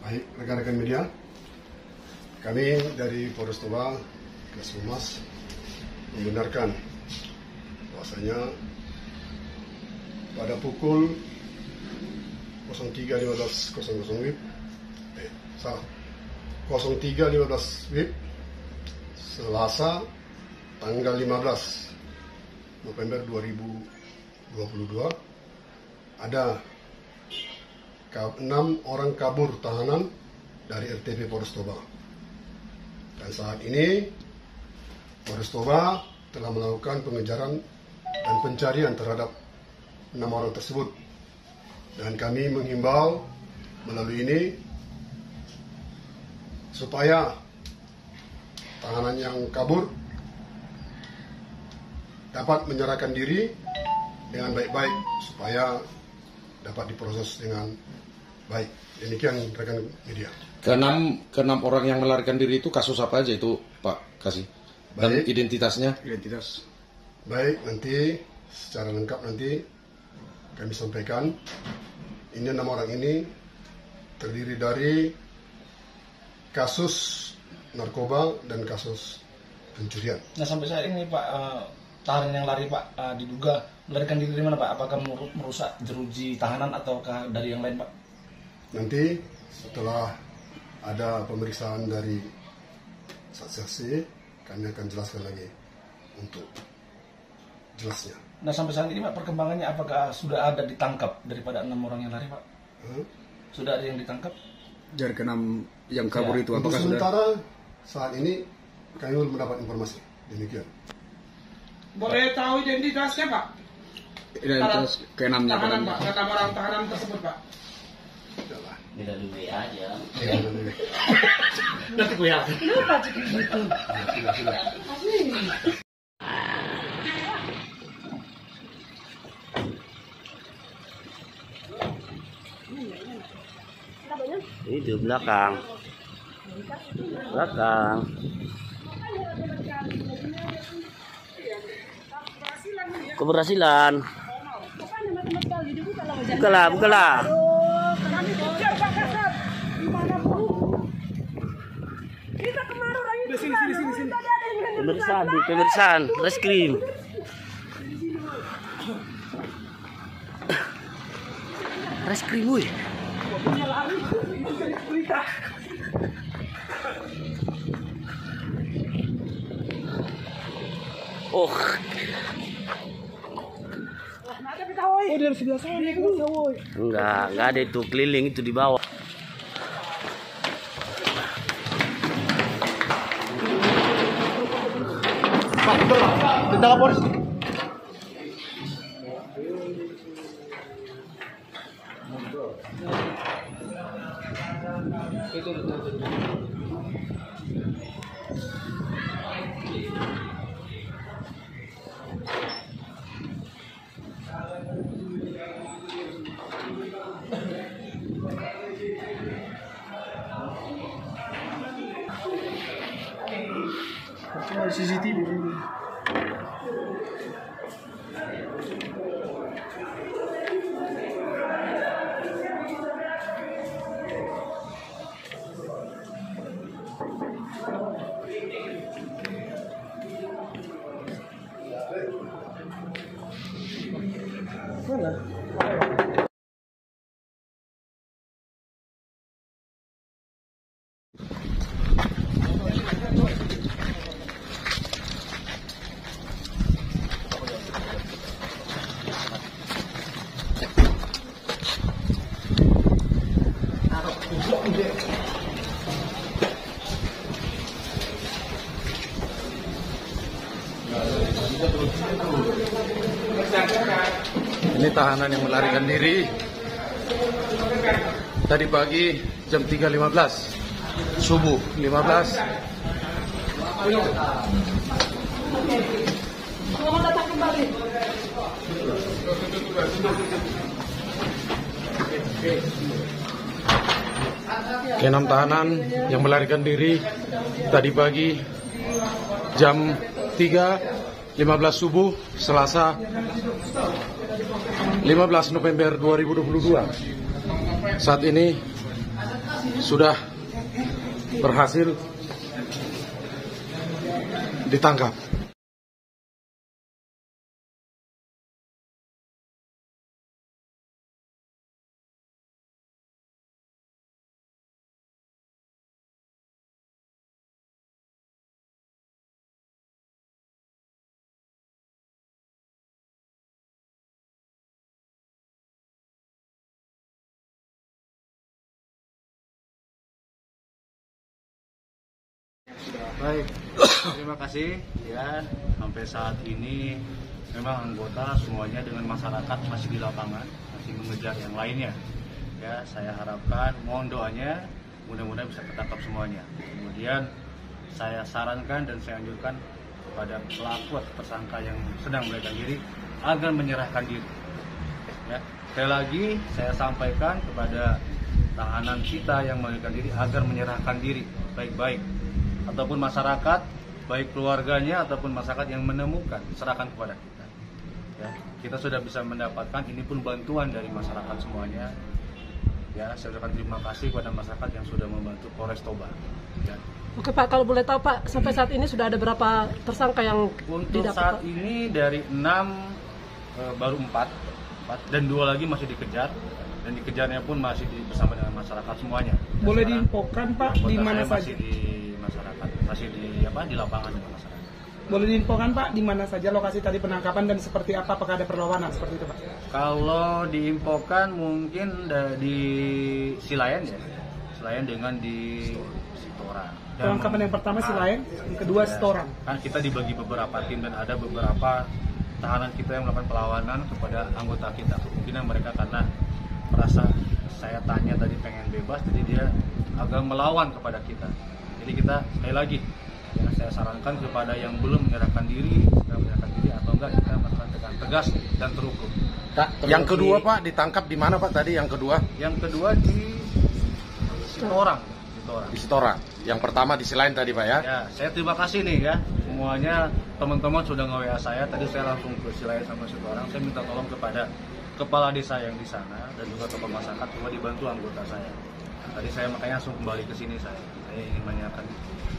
Baik, rekan-rekan media, kami dari Polres Toba, Kes Humas, membenarkan bahwasanya pada pukul 03.15.00 WIB, 03.15 WIB, Selasa, tanggal 15 November 2022, ada 6 orang kabur tahanan dari RTP Polres Toba. Dan saat ini Polres Toba telah melakukan pengejaran dan pencarian terhadap 6 orang tersebut. Dan kami menghimbau melalui ini supaya tahanan yang kabur dapat menyerahkan diri dengan baik-baik supaya dapat diproses dengan baik. Demikian rekan media. Keenam orang yang melarikan diri itu kasus apa aja itu Pak Kasih? Dan baik, identitasnya? Identitas. Baik, nanti secara lengkap nanti kami sampaikan. Ini 6 orang ini terdiri dari kasus narkoba dan kasus pencurian. Nah sampai saat ini Pak, tahanan yang lari Pak diduga melarikan diri dari mana Pak? Apakah merusak jeruji tahanan ataukah dari yang lain Pak? Nanti setelah ada pemeriksaan dari saksi-saksi, kami akan jelaskan lagi untuk jelasnya. Nah sampai saat ini Pak, perkembangannya apakah sudah ada ditangkap daripada 6 orang yang lari Pak? Sudah ada yang ditangkap? Dari ke-6 yang kabur itu apakah untuk sementara saat ini kami belum mendapat informasi. Demikian. Boleh tahu identitasnya Pak? Identitas ke-6-nya tahanan Pak, kata orang tahanan tersebut Pak. Minta dulu aja. Nanti gue ya. Itu belakang. Keberhasilan. Bukalah. Pemeriksaan, reskrim. Reskrim, woi. Oh. Dari sebelah sana enggak ada itu, keliling itu di bawah. Tentang apa sih? CCTV. Mana? Ini tahanan yang melarikan diri tadi pagi jam 3.15 subuh 15. Selamat datang kembali. Ke-6 tahanan yang melarikan diri tadi pagi jam 3.15 subuh Selasa 15 November 2022. Saat ini sudah berhasil ditangkap. Baik, terima kasih ya. Sampai saat ini memang anggota semuanya dengan masyarakat masih di lapangan, masih mengejar yang lainnya. Ya, saya harapkan mohon doanya mudah-mudahan bisa ketangkap semuanya. Kemudian saya sarankan dan saya anjurkan kepada pelaku atau tersangka yang sedang melarikan diri agar menyerahkan diri. Ya, sekali lagi saya sampaikan kepada tahanan kita yang melarikan diri agar menyerahkan diri baik-baik. Ataupun masyarakat, baik keluarganya ataupun masyarakat yang menemukan, serahkan kepada kita. Ya, kita sudah bisa mendapatkan ini pun bantuan dari masyarakat semuanya. Ya, saya ucapkan terima kasih kepada masyarakat yang sudah membantu Polres Toba. Ya. Oke Pak, kalau boleh tahu Pak, sampai saat ini sudah ada berapa tersangka yang untuk didapat? saat ini dari 6 baru 4 dan 2 lagi masih dikejar. Dan dikejarnya pun masih bersama dengan masyarakat semuanya. Dan boleh diinfokan Pak di mana saja? Masih di lapangan dengan masyarakat. Boleh diinfokan Pak di mana saja lokasi tadi penangkapan dan seperti apa, apakah ada perlawanan seperti itu Pak? Kalau diinfokan mungkin di Silayan ya, Silayan dengan di Sitoran. Penangkapan yang pertama Silayan, yang kedua Setoran. Kan kita dibagi beberapa tim dan ada beberapa tahanan kita yang melakukan perlawanan kepada anggota kita. Kemungkinan mereka karena merasa saya tanya tadi pengen bebas, jadi dia agak melawan kepada kita. Jadi kita sekali lagi ya, saya sarankan kepada yang belum menyerahkan diri, segera menyerahkan diri atau enggak kita masalah tegas dan terukur. Yang kedua Pak ditangkap di mana Pak tadi? Yang kedua? Yang kedua di Sitoran. Di Sitoran. Yang pertama di Silayan tadi Pak ya? Ya, saya terima kasih nih ya semuanya teman-teman sudah nge-WA saya. Tadi saya langsung ke Silayan sama Sitoran. Saya minta tolong kepada kepala desa yang di sana dan juga tokoh masyarakat cuma dibantu anggota saya. Tadi saya makanya langsung kembali ke sini saya ingin menanyakan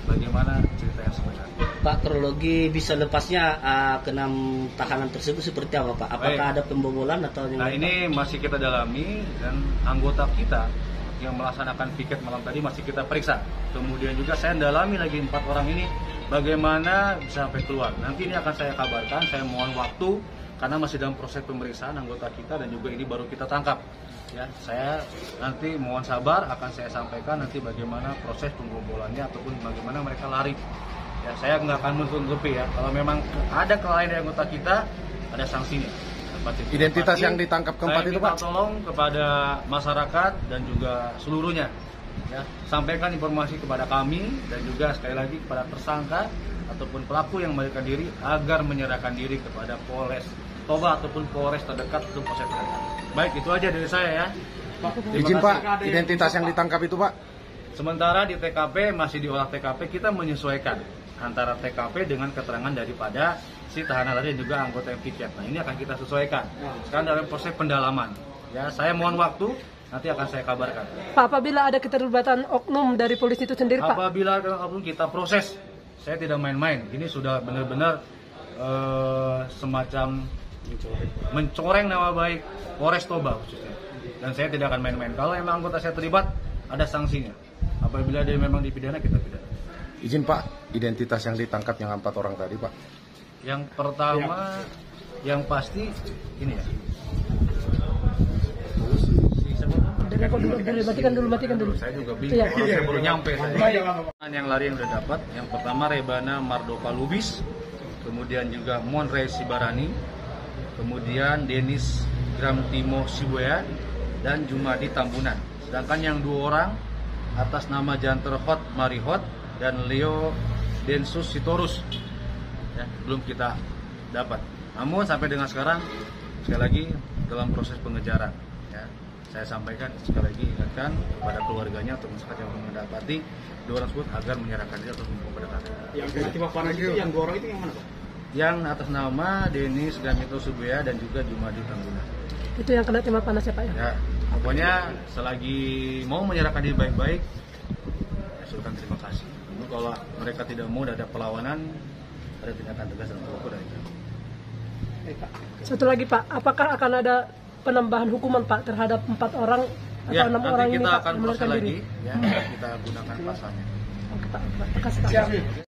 bagaimana cerita yang sebenarnya. Pak, kronologi bisa lepasnya ke-6 tahanan tersebut seperti apa Pak? Apakah ada pembobolan atau yang ini masih kita dalami dan anggota kita yang melaksanakan piket malam tadi masih kita periksa. Kemudian juga saya dalami lagi 4 orang ini bagaimana bisa sampai keluar. Nanti ini akan saya kabarkan, saya mohon waktu karena masih dalam proses pemeriksaan anggota kita dan juga ini baru kita tangkap. Ya, saya nanti mohon sabar akan saya sampaikan nanti bagaimana proses pembobolannya ataupun bagaimana mereka lari. Ya, saya nggak akan menutupi ya. Kalau memang ada kelalaian dari anggota kita, ada sanksinya. Identitas yang ditangkap keempat itu Pak? Saya minta tolong kepada masyarakat dan juga seluruhnya. Ya, sampaikan informasi kepada kami dan juga sekali lagi kepada tersangka ataupun pelaku yang melarikan diri agar menyerahkan diri kepada Polres Toba ataupun Polres terdekat untuk proses terdekat. Baik, itu aja dari saya ya. Izin Pak, identitas yang ditangkap itu Pak? Sementara di TKP masih diolah TKP, kita menyesuaikan antara TKP dengan keterangan daripada si tahanan tadi dan juga anggota yang piket. Nah, ini akan kita sesuaikan. Sekarang dalam proses pendalaman. Ya, saya mohon waktu, nanti akan saya kabarkan. Pak, apabila ada keterlibatan oknum dari polisi itu sendiri Pak? Apabila ada oknum kita proses. Saya tidak main-main. Ini sudah benar-benar semacam mencoreng nama baik Polres Toba khususnya. Dan saya tidak akan main-main. Kalau memang anggota saya terlibat, ada sanksinya. Apabila dia memang dipidana, kita pidana. Izin Pak, identitas yang ditangkap yang 4 orang tadi Pak? Yang pertama, yang pasti ini ya. Matikan dulu. Saya juga bingung, saya baru nyampe. Yang lari yang udah dapat, yang pertama Rebana Mardoka Lubis, kemudian juga Monre Sibarani, kemudian Denis Gramtimo Sibuya, dan Jumadi Tambunan. Sedangkan yang 2 orang atas nama Janter Hot Marihot dan Leo Densus Sitorus ya, belum kita dapat. Namun sampai dengan sekarang sekali lagi dalam proses pengejaran ya. Saya sampaikan sekali lagi ingatkan kepada keluarganya atau masyarakat yang mendapati 2 orang tersebut agar menyerahkan diri atau memperdakan. Yang tiba panas itu yang 2 orang itu yang mana Pak? Yang atas nama Denis Gramtimo Sibuya dan juga Jumadi Tambunan. Itu yang kena timah panas ya Pak ya? Ya. Pokoknya selagi mau menyerahkan diri baik-baik, ya suruhkan terima kasih. Kalau mereka tidak mau ada perlawanan, ada tindakan tegas dan terukur dari kami. Satu lagi Pak, apakah akan ada penambahan hukuman Pak terhadap 4 orang atau Ya, 6 nanti orang ini kita Pak akan yang proses melarikan lagi, diri? ya, kita gunakan pasalnya. Oke Pak, terima kasih Pak.